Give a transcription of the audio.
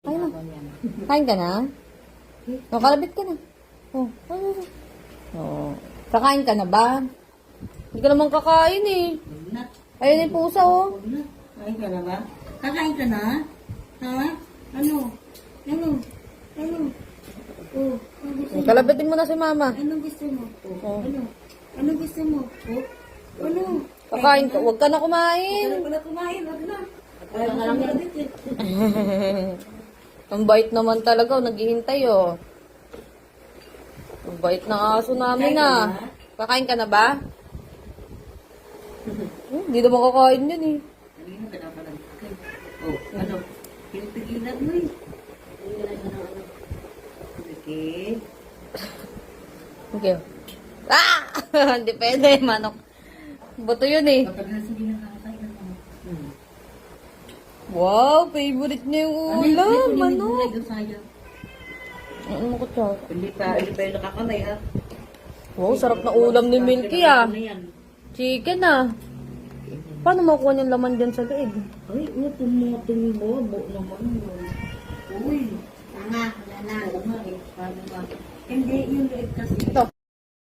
Kain na. Kain ka na? O, kalabit ka na. O, o. Kakain ka na ba? Hindi ka naman kakain eh. Ayun yung pusa oh. Kain ka na ba? Kakain ka na? Ha? Ano? Ano? Ano? Oh, ano gusto mo? Kalabitin mo na si mama. Anong gusto mo? Oh. Ano? Anong gusto mo? Oh? Ano? Kakain ka. Huwag ka na kumain. Wala ko na kumain. Wag na. Ayaw ko lang ulit eh. Ang bait naman talaga. Naghihintay oh. Ang bait ng aso namin ah. Kakain ka na ba? Hindi naman kakain yun eh. Kanina ka na pala. Oh, ano? Pigilan mo eh. Pigilan mo na ano. Okay. Okay. Ah! Hindi pwede, manok. Bato yun eh. Kapag na sige na kakakain na mo. Wow, favorite niya yung ulam, manok. Ano ko siya? Hindi pa yung nakakamay ha. Wow, sarap na ulam ni Milky ah. Chicken ah. Paano makuha yung laman dyan sa leeg? Ay, tumubo naman yun. Uy, tanga, wala na. Oo nga eh, paano ba? Hindi, yung leeg kasi. Ito.